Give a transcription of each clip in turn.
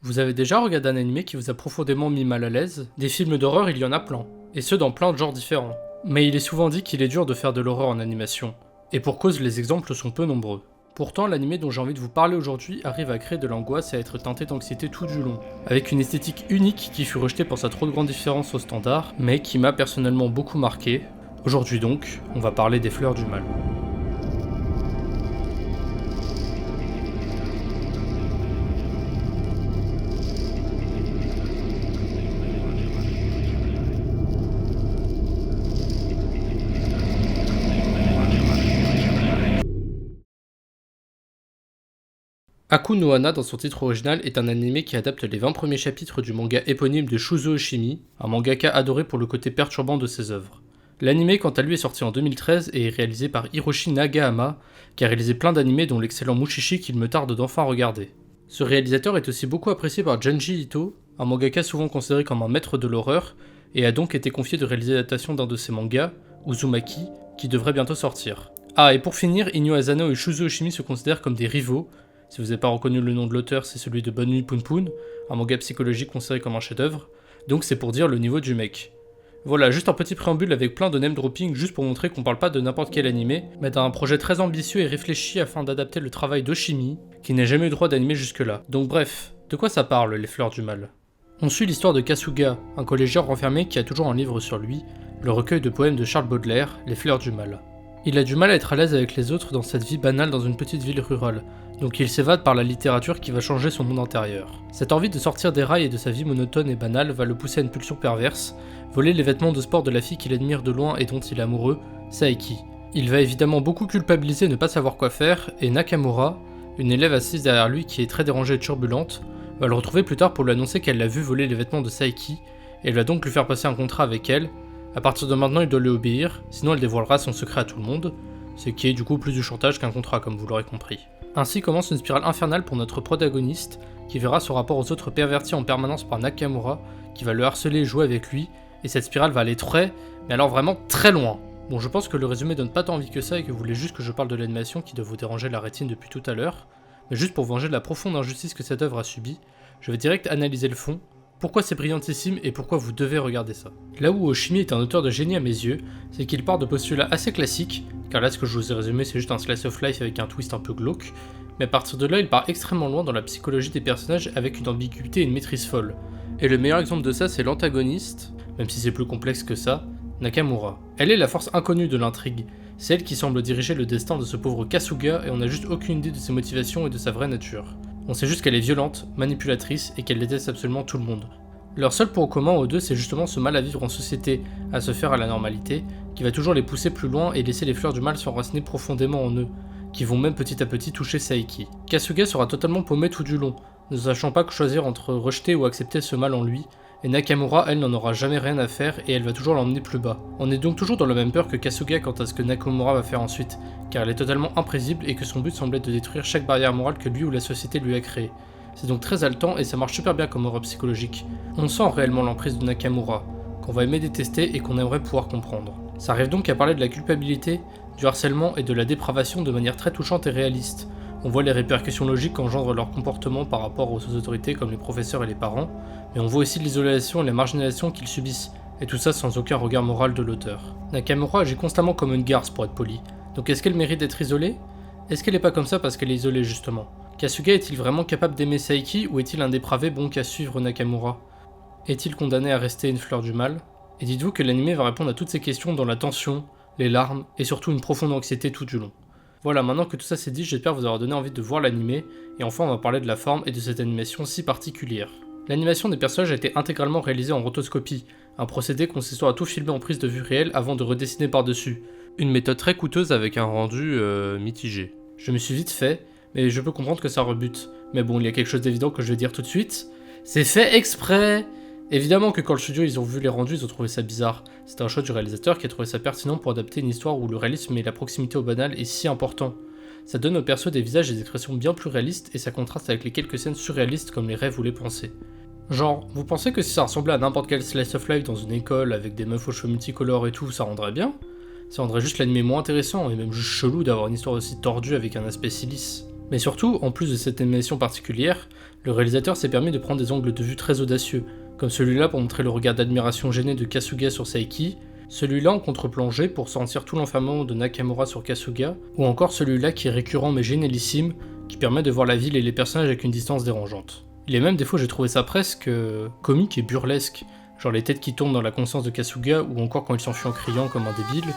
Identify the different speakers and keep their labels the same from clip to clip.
Speaker 1: Vous avez déjà regardé un animé qui vous a profondément mis mal à l'aise? Des films d'horreur, il y en a plein, et ce dans plein de genres différents. Mais il est souvent dit qu'il est dur de faire de l'horreur en animation, et pour cause les exemples sont peu nombreux. Pourtant, l'animé dont j'ai envie de vous parler aujourd'hui arrive à créer de l'angoisse et à être teinté d'anxiété tout du long, avec une esthétique unique qui fut rejetée pour sa trop grande différence au standard, mais qui m'a personnellement beaucoup marqué. Aujourd'hui donc, on va parler des Fleurs du Mal. Aku no Hana, dans son titre original, est un animé qui adapte les 20 premiers chapitres du manga éponyme de Shuzo Oshimi, un mangaka adoré pour le côté perturbant de ses œuvres. L'animé, quant à lui, est sorti en 2013 et est réalisé par Hiroshi Nagahama, qui a réalisé plein d'animés dont l'excellent Mushishi qu'il me tarde d'enfin regarder. Ce réalisateur est aussi beaucoup apprécié par Junji Ito, un mangaka souvent considéré comme un maître de l'horreur, et a donc été confié de réaliser l'adaptation d'un de ses mangas, Uzumaki, qui devrait bientôt sortir. Ah, et pour finir, Inyo Asano et Shuzo Oshimi se considèrent comme des rivaux. Si vous n'avez pas reconnu le nom de l'auteur, c'est celui de Bonne Nuit Poun Poun, un manga psychologique considéré comme un chef-d'œuvre, donc c'est pour dire le niveau du mec. Voilà, juste un petit préambule avec plein de name dropping juste pour montrer qu'on parle pas de n'importe quel animé, mais d'un projet très ambitieux et réfléchi afin d'adapter le travail d'Oshimi, qui n'a jamais eu droit d'animer jusque-là. Donc bref, de quoi ça parle, les Fleurs du Mal? On suit l'histoire de Kasuga, un collégien renfermé qui a toujours un livre sur lui, le recueil de poèmes de Charles Baudelaire, Les Fleurs du Mal. Il a du mal à être à l'aise avec les autres dans cette vie banale dans une petite ville rurale, donc il s'évade par la littérature qui va changer son monde intérieur. Cette envie de sortir des rails et de sa vie monotone et banale va le pousser à une pulsion perverse, voler les vêtements de sport de la fille qu'il admire de loin et dont il est amoureux, Saeki. Il va évidemment beaucoup culpabiliser ne pas savoir quoi faire, et Nakamura, une élève assise derrière lui qui est très dérangée et turbulente, va le retrouver plus tard pour lui annoncer qu'elle l'a vu voler les vêtements de Saeki, et elle va donc lui faire passer un contrat avec elle. À partir de maintenant, il doit lui obéir, sinon elle dévoilera son secret à tout le monde, ce qui est du coup plus du chantage qu'un contrat comme vous l'aurez compris. Ainsi commence une spirale infernale pour notre protagoniste, qui verra son rapport aux autres perverti en permanence par Nakamura, qui va le harceler et jouer avec lui, et cette spirale va aller mais alors vraiment très loin. Bon, je pense que le résumé donne pas tant envie que ça et que vous voulez juste que je parle de l'animation qui doit vous déranger la rétine depuis tout à l'heure, mais juste pour venger de la profonde injustice que cette œuvre a subie, je vais direct analyser le fond, pourquoi c'est brillantissime et pourquoi vous devez regarder ça. Là où Oshimi est un auteur de génie à mes yeux, c'est qu'il part de postulats assez classiques, car là ce que je vous ai résumé c'est juste un slice of life avec un twist un peu glauque, mais à partir de là il part extrêmement loin dans la psychologie des personnages avec une ambiguïté et une maîtrise folle. Et le meilleur exemple de ça c'est l'antagoniste, même si c'est plus complexe que ça, Nakamura. Elle est la force inconnue de l'intrigue, c'est elle qui semble diriger le destin de ce pauvre Kasuga et on n'a juste aucune idée de ses motivations et de sa vraie nature. On sait juste qu'elle est violente, manipulatrice et qu'elle déteste absolument tout le monde. Leur seul point commun aux deux, c'est justement ce mal à vivre en société, à se faire à la normalité, qui va toujours les pousser plus loin et laisser les fleurs du mal s'enraciner profondément en eux, qui vont même petit à petit toucher Saeki. Kasuga sera totalement paumé tout du long, ne sachant pas que choisir entre rejeter ou accepter ce mal en lui, et Nakamura, elle, n'en aura jamais rien à faire et elle va toujours l'emmener plus bas. On est donc toujours dans la même peur que Kasuga quant à ce que Nakamura va faire ensuite, car elle est totalement imprévisible et que son but semble être de détruire chaque barrière morale que lui ou la société lui a créée. C'est donc très haletant et ça marche super bien comme horreur psychologique. On sent réellement l'emprise de Nakamura, qu'on va aimer détester et qu'on aimerait pouvoir comprendre. Ça arrive donc à parler de la culpabilité, du harcèlement et de la dépravation de manière très touchante et réaliste. On voit les répercussions logiques qu'engendre leur comportement par rapport aux autorités comme les professeurs et les parents, mais on voit aussi l'isolation et la marginalisation qu'ils subissent, et tout ça sans aucun regard moral de l'auteur. Nakamura agit constamment comme une garce pour être poli, donc est-ce qu'elle mérite d'être isolée? Est-ce qu'elle est pas comme ça parce qu'elle est isolée justement? Kasuga est-il vraiment capable d'aimer Saeki ou est-il un dépravé bon qu'à suivre Nakamura? Est-il condamné à rester une fleur du mal? Et dites-vous que l'anime va répondre à toutes ces questions dans la tension, les larmes et surtout une profonde anxiété tout du long. Voilà, maintenant que tout ça c'est dit, j'espère vous avoir donné envie de voir l'animé, et enfin on va parler de la forme et de cette animation si particulière. L'animation des personnages a été intégralement réalisée en rotoscopie, un procédé consistant à tout filmer en prise de vue réelle avant de redessiner par-dessus. Une méthode très coûteuse avec un rendu mitigé. Je me suis vite fait, mais je peux comprendre que ça rebute. Mais bon, il y a quelque chose d'évident que je vais dire tout de suite. C'est fait exprès! Évidemment que quand le studio ils ont vu les rendus, ils ont trouvé ça bizarre. C'était un choix du réalisateur qui a trouvé ça pertinent pour adapter une histoire où le réalisme et la proximité au banal est si important. Ça donne aux persos des visages et des expressions bien plus réalistes et ça contraste avec les quelques scènes surréalistes comme les rêves ou les pensées. Genre, vous pensez que si ça ressemblait à n'importe quel slice of life dans une école avec des meufs aux cheveux multicolores et tout, ça rendrait bien? Ça rendrait juste l'anime moins intéressant et même juste chelou d'avoir une histoire aussi tordue avec un aspect si lisse. Mais surtout, en plus de cette animation particulière, le réalisateur s'est permis de prendre des angles de vue très audacieux, comme celui-là pour montrer le regard d'admiration gêné de Kasuga sur Saiki, celui-là en contre-plongée pour sentir tout l'enfermement de Nakamura sur Kasuga, ou encore celui-là qui est récurrent mais génialissime, qui permet de voir la ville et les personnages avec une distance dérangeante. Il y a même des fois j'ai trouvé ça presque comique et burlesque, genre les têtes qui tombent dans la conscience de Kasuga, ou encore quand il s'enfuit en criant comme un débile.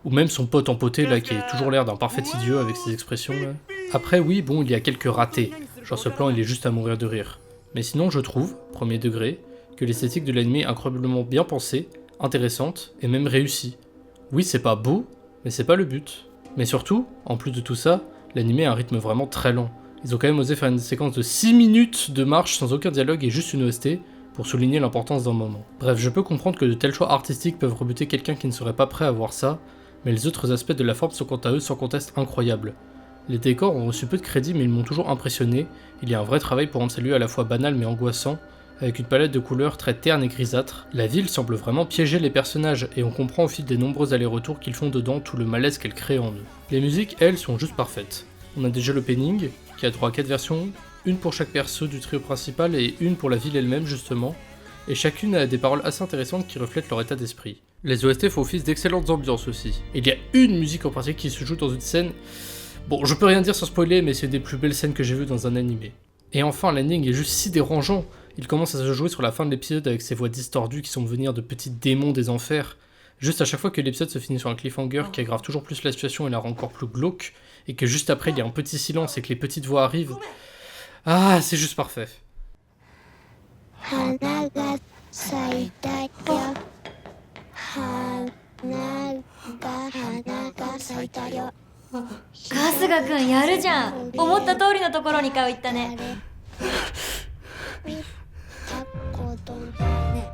Speaker 1: Ou même son pote empoté là qui a toujours l'air d'un parfait idiot avec ses expressions là. Après oui, bon, il y a quelques ratés, genre ce plan il est juste à mourir de rire. Mais sinon je trouve, premier degré, que l'esthétique de l'anime est incroyablement bien pensée, intéressante et même réussie. Oui, c'est pas beau, mais c'est pas le but. Mais surtout, en plus de tout ça, l'anime a un rythme vraiment très lent. Ils ont quand même osé faire une séquence de 6 minutes de marche sans aucun dialogue et juste une OST pour souligner l'importance d'un moment. Bref, je peux comprendre que de tels choix artistiques peuvent rebuter quelqu'un qui ne serait pas prêt à voir ça, mais les autres aspects de la forme sont quant à eux sans conteste incroyables. Les décors ont reçu peu de crédit mais ils m'ont toujours impressionné, il y a un vrai travail pour rendre ces lieux à la fois banal mais angoissant, avec une palette de couleurs très terne et grisâtre. La ville semble vraiment piéger les personnages et on comprend au fil des nombreux allers-retours qu'ils font dedans tout le malaise qu'elle crée en eux. Les musiques, elles, sont juste parfaites. On a déjà l'opening, qui a droit à 4 versions, une pour chaque perso du trio principal et une pour la ville elle-même justement, et chacune a des paroles assez intéressantes qui reflètent leur état d'esprit. Les OST font office d'excellentes ambiances aussi. Et il y a une musique en particulier qui se joue dans une scène... Bon, je peux rien dire sans spoiler, mais c'est une des plus belles scènes que j'ai vues dans un animé. Et enfin, l'ending est juste si dérangeant. Il commence à se jouer sur la fin de l'épisode avec ses voix distordues qui semblent venir de petits démons des enfers. Juste à chaque fois que l'épisode se finit sur un cliffhanger qui aggrave toujours plus la situation et la rend encore plus glauque, et que juste après il y a un petit silence et que les petites voix arrivent... Ah, c'est juste parfait.
Speaker 2: 春日くんやるじゃん。思った通りのところに顔いったね。見たことね。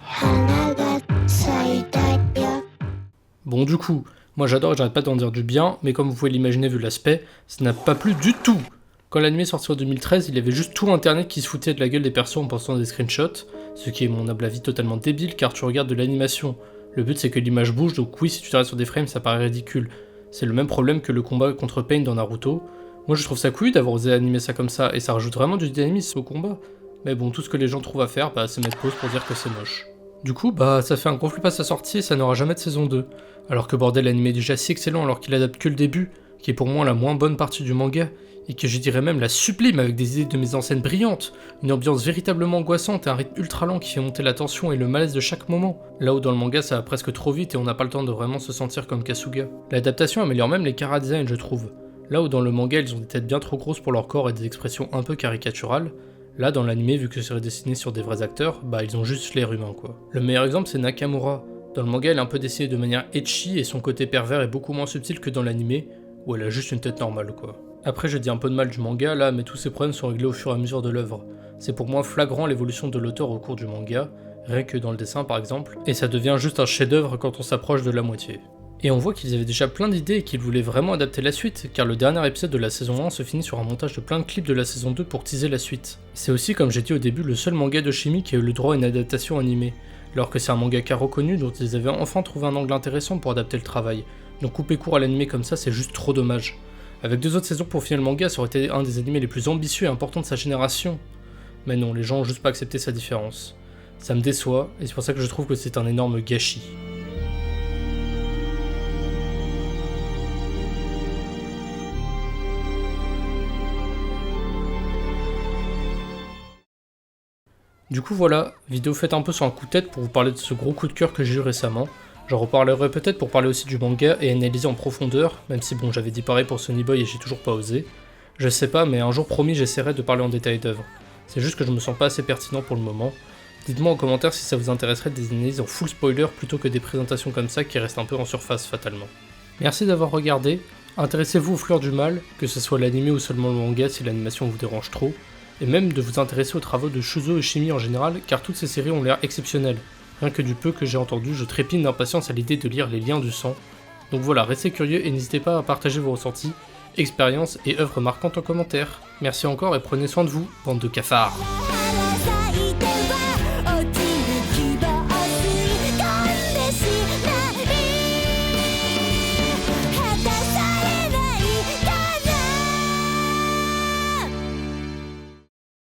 Speaker 2: 花が咲いたよ。Bon du coup, moi j'adore et j'arrête pas d'en dire du bien, mais comme vous pouvez l'imaginer vu l'aspect, ça n'a pas plu du tout. Quand l'anime est sorti en 2013, il y avait juste tout internet qui se foutait de la gueule des persos en postant des screenshots, ce qui est mon humble avis totalement débile car tu regardes de l'animation. Le but c'est que l'image bouge, donc oui, si tu t'arrêtes sur des frames ça paraît ridicule. C'est le même problème que le combat contre Pain dans Naruto. Moi je trouve ça cool d'avoir osé animer ça comme ça, et ça rajoute vraiment du dynamisme au combat. Mais bon, tout ce que les gens trouvent à faire, c'est mettre pause pour dire que c'est moche. Du coup, ça fait un gros flip à sa sortie et ça n'aura jamais de saison 2. Alors que bordel, l'anime est déjà si excellent alors qu'il adapte que le début, qui est pour moi la moins bonne partie du manga, et que je dirais même la sublime avec des idées de mise en scène brillantes, une ambiance véritablement angoissante et un rythme ultra lent qui fait monter la tension et le malaise de chaque moment, là où dans le manga ça va presque trop vite et on n'a pas le temps de vraiment se sentir comme Kasuga. L'adaptation améliore même les chara-design je trouve, là où dans le manga ils ont des têtes bien trop grosses pour leur corps et des expressions un peu caricaturales, là dans l'anime vu que c'est dessiné sur des vrais acteurs, ils ont juste l'air humain quoi. Le meilleur exemple c'est Nakamura, dans le manga elle est un peu dessinée de manière ecchi et son côté pervers est beaucoup moins subtil que dans l'anime, où elle a juste une tête normale quoi. Après je dis un peu de mal du manga là, mais tous ces problèmes sont réglés au fur et à mesure de l'œuvre. C'est pour moi flagrant l'évolution de l'auteur au cours du manga, rien que dans le dessin par exemple, et ça devient juste un chef-d'œuvre quand on s'approche de la moitié. Et on voit qu'ils avaient déjà plein d'idées et qu'ils voulaient vraiment adapter la suite, car le dernier épisode de la saison 1 se finit sur un montage de plein de clips de la saison 2 pour teaser la suite. C'est aussi, comme j'ai dit au début, le seul manga de chimie qui a eu le droit à une adaptation animée, alors que c'est un mangaka reconnu dont ils avaient enfin trouvé un angle intéressant pour adapter le travail. Donc couper court à l'animé comme ça, c'est juste trop dommage. Avec 2 autres saisons pour finir le manga, ça aurait été un des animés les plus ambitieux et importants de sa génération. Mais non, les gens ont juste pas accepté sa différence. Ça me déçoit, et c'est pour ça que je trouve que c'est un énorme gâchis. Du coup voilà, vidéo faite un peu sur un coup de tête pour vous parler de ce gros coup de cœur que j'ai eu récemment. J'en reparlerai peut-être pour parler aussi du manga et analyser en profondeur, même si j'avais dit pareil pour Sonny Boy et j'ai toujours pas osé. Je sais pas, mais un jour promis j'essaierai de parler en détail d'œuvres. C'est juste que je me sens pas assez pertinent pour le moment. Dites-moi en commentaire si ça vous intéresserait des analyses en full spoiler plutôt que des présentations comme ça qui restent un peu en surface fatalement. Merci d'avoir regardé, intéressez-vous aux fleurs du mal, que ce soit l'anime ou seulement le manga si l'animation vous dérange trop, et même de vous intéresser aux travaux de Shuzo Oshimi en général, car toutes ces séries ont l'air exceptionnelles. Rien que du peu que j'ai entendu, je trépine d'impatience à l'idée de lire les liens du sang. Donc voilà, restez curieux et n'hésitez pas à partager vos ressentis,
Speaker 1: expériences et œuvres marquantes en commentaire. Merci encore et prenez soin de vous, bande de cafards.